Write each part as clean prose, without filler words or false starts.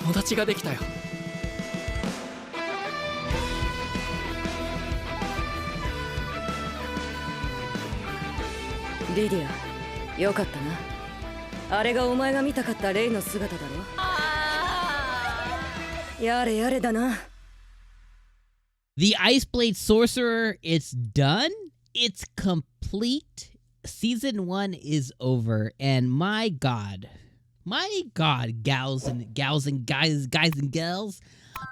友達ができたよ。リディア、よかったな。あれがお前が見たかったレイの姿だろ。やれやれだな。The Iceblade Sorcerer, it's done. It's complete. Season 1 is over, and my God, gals and guys and girls,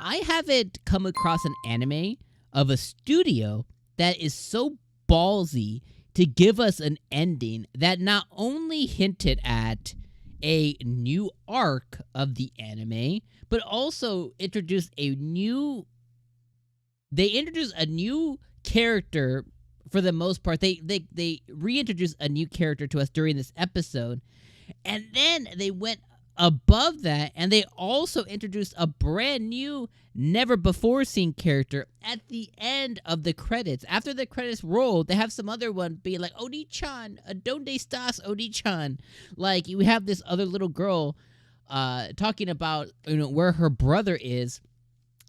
I haven't come across an anime of a studio that is so ballsy to give us an ending that not only hinted at a new arc of the anime, but also introduced a new character. For the most part, they reintroduced a new character to us during this episode, and then they went above that, and they also introduced a brand new, never-before-seen character at the end of the credits. After the credits roll, they have some other one being like, Oni-chan, ¿dónde estás, Oni-chan? Like, you have this other little girl talking about, where her brother is,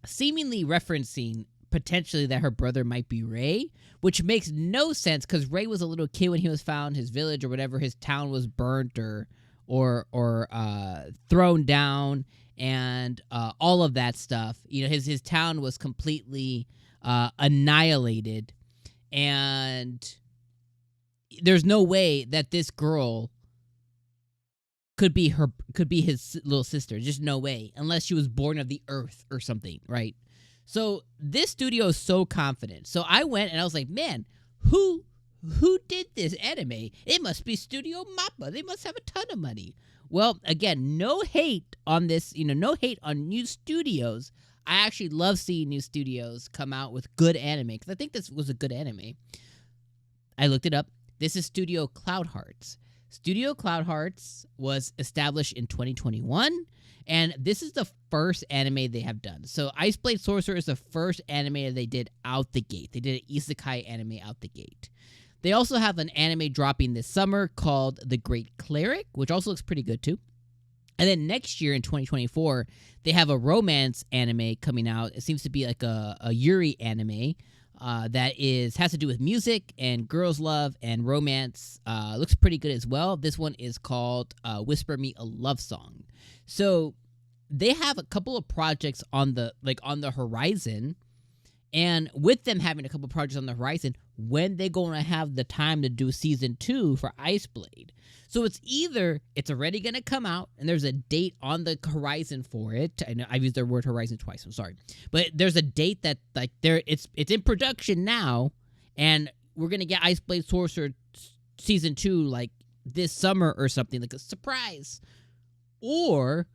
seemingly referencing potentially that her brother might be Ray, which makes no sense because Ray was a little kid when he was found. His village or whatever, his town was burnt or thrown down, and all of that stuff. His town was completely annihilated, and there's no way that this girl could be his little sister. Just no way, unless she was born of the earth or something, right? So this studio is so confident. So I went and I was like, man, who did this anime? It must be Studio Mappa. They must have a ton of money. Well, again, no hate on this, no hate on new studios. I actually love seeing new studios come out with good anime, because I think this was a good anime. I looked it up. This is Studio Cloud Hearts. Studio Cloud Hearts was established in 2021, and this is the first anime they have done. So Iceblade Sorcerer is the first anime they did out the gate. They did an isekai anime out the gate. They also have an anime dropping this summer called The Great Cleric, which also looks pretty good too. And then next year in 2024, they have a romance anime coming out. It seems to be like a Yuri anime that has to do with music and girls' love and romance. Looks pretty good as well. This one is called Whisper Me a Love Song. So they have a couple of projects on the horizon, and with them having a couple of projects on the horizon, when they going to have the time to do season 2 for Iceblade? So it's either it's already going to come out and there's a date on the horizon for it. I know I've used the word horizon twice. I'm sorry, but there's a date that it's in production now, and we're going to get Iceblade Sorcerer season 2 like this summer or something, like a surprise. Or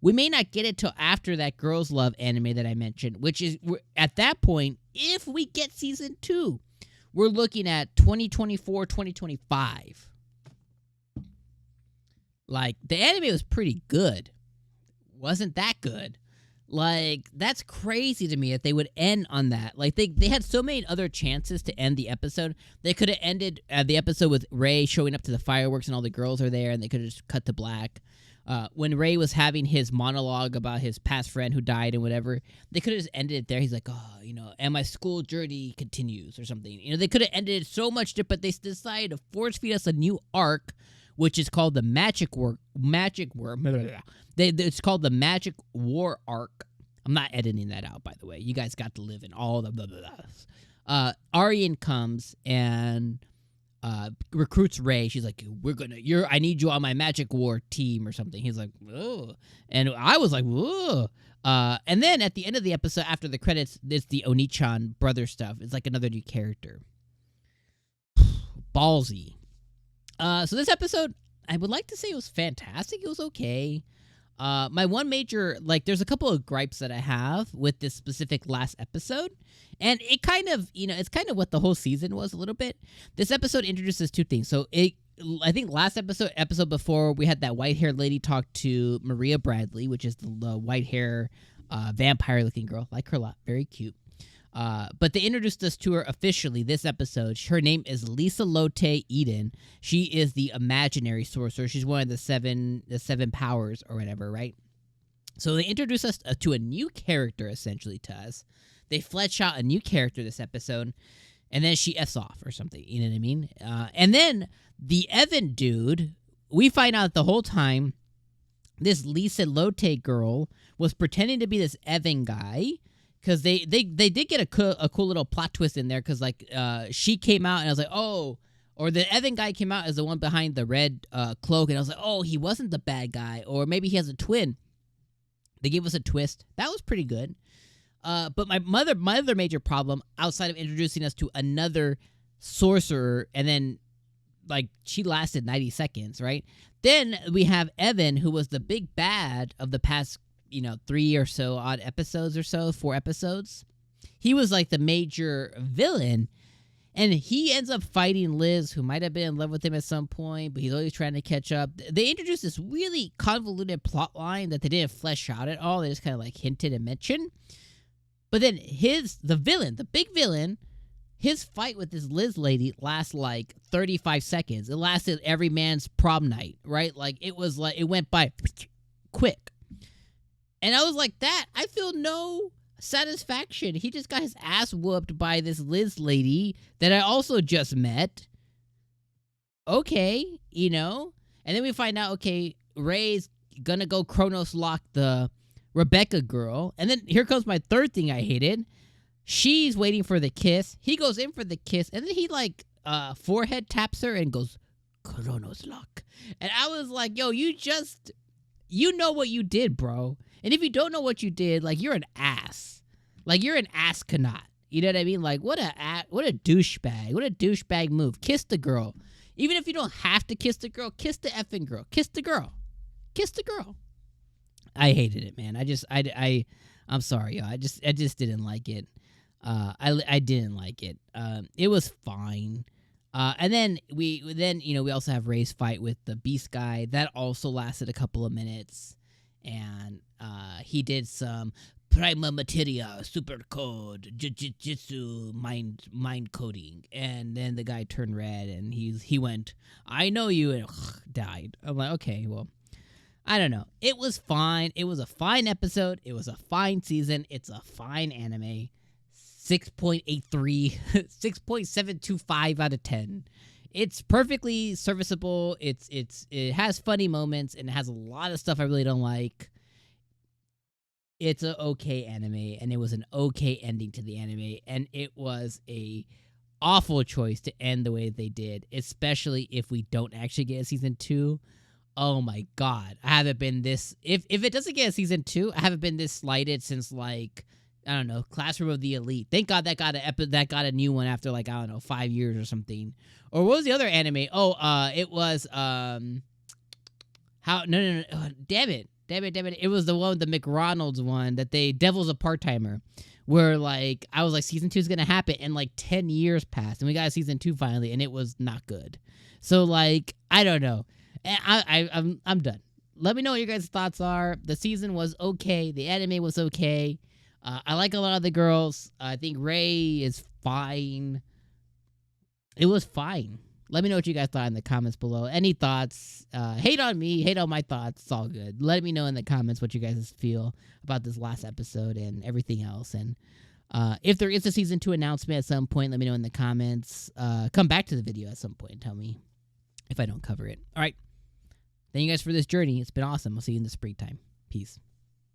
we may not get it till after that Girls Love anime that I mentioned, which is, at that point, if we get season 2, we're looking at 2024, 2025. Like, the anime was pretty good. Wasn't that good? Like, that's crazy to me if they would end on that. Like, they had so many other chances to end the episode. They could have ended the episode with Ray showing up to the fireworks and all the girls are there, and they could have just cut to black. When Ray was having his monologue about his past friend who died and whatever, they could have just ended it there. He's like, and my school journey continues or something. They could have ended it so much different, but they decided to force feed us a new arc, which is called the Magic War. It's called the Magic War arc. I'm not editing that out, by the way. You guys got to live in all the blah, blah, blah. Aryan comes and recruits Ray. She's like, I need you on my Magic War team or something. He's like, oh. And I was like, whoa. And then at the end of the episode, after the credits, it's the Oni-chan brother stuff. It's like another new character. Ballsy. So this episode, I would like to say it was fantastic. It was okay. My one major, there's a couple of gripes that I have with this specific last episode. And it kind of, it's kind of what the whole season was a little bit. This episode introduces two things. So I think last episode before, we had that white-haired lady talk to Maria Bradley, which is the white-hair vampire-looking girl. Like her a lot. Very cute. But they introduced us to her officially this episode. Her name is 𝐒𝐡𝐚𝐧𝐧𝐞𝐥. She is the imaginary sorcerer. She's one of the seven powers or whatever, right? So they introduce us to a new character, essentially, to us. They flesh out a new character this episode, and then she F's off or something. You know what I mean? And then the Evan dude, we find out the whole time this Lisa Lotte girl was pretending to be this Evan guy, because they did get a cool little plot twist in there, because like she came out and I was like, oh, or the Evan guy came out as the one behind the red cloak, and I was like, oh, he wasn't the bad guy, or maybe he has a twin. They gave us a twist. That was pretty good. But my other major problem, outside of introducing us to another sorcerer, and then like she lasted 90 seconds, right? Then we have Evan, who was the big bad of the past, 3 or so odd episodes or so, 4 episodes. He was like the major villain, and he ends up fighting Liz, who might have been in love with him at some point, but he's always trying to catch up. They introduced this really convoluted plot line that they didn't flesh out at all. They just kind of like hinted and mentioned. But then the big villain, his fight with this Liz lady lasts like 35 seconds. It lasted every man's prom night, right? Like it went by quick. And I was like, I feel no satisfaction. He just got his ass whooped by this Liz lady that I also just met. Okay, And then we find out, okay, Ray's gonna go Chronos lock the Rebecca girl. And then here comes my third thing I hated. She's waiting for the kiss. He goes in for the kiss, and then he like forehead taps her and goes, Chronos lock. And I was like, yo, you know what you did, bro. And if you don't know what you did, like, you're an ass. Like, you're an ass-canot. You know what I mean? Like, what a douchebag. What a douchebag move. Kiss the girl. Even if you don't have to kiss the girl, kiss the effing girl. Kiss the girl. Kiss the girl. I hated it, man. I'm sorry, y'all. I just didn't like it. I didn't like it. It was fine. And then we also have Ray's fight with the Beast guy. That also lasted a couple of minutes. And he did some Prima Materia, super code, jitsu, mind coding. And then the guy turned red and he went, I know you, and died. I'm like, okay, well, I don't know. It was fine. It was a fine episode. It was a fine season. It's a fine anime. 6.83, 6.725 out of 10. It's perfectly serviceable. It has funny moments, and it has a lot of stuff I really don't like. It's an okay anime, and it was an okay ending to the anime, and it was a awful choice to end the way they did, especially if we don't actually get a season 2. Oh my god, I haven't been this. If it doesn't get a season 2, I haven't been this slighted since like, I don't know, Classroom of the Elite. Thank God that got a new one after like, I don't know, 5 years or something. Or what was the other anime? Oh, it was no. Oh, damn it. It was the one with the McRonald's one that Devil's a Part-Timer, where like I was like, season 2 is gonna happen, and like 10 years passed, and we got a season 2 finally, and it was not good. So like, I don't know. I'm done. Let me know what your guys' thoughts are. The season was okay. The anime was okay. I like a lot of the girls. I think Ray is fine. It was fine. Let me know what you guys thought in the comments below. Any thoughts? Hate on me. Hate on my thoughts. It's all good. Let me know in the comments what you guys feel about this last episode and everything else. And if there is a season 2 announcement at some point, let me know in the comments. Come back to the video at some point and tell me if I don't cover it. All right. Thank you guys for this journey. It's been awesome. I'll see you in the springtime. Peace.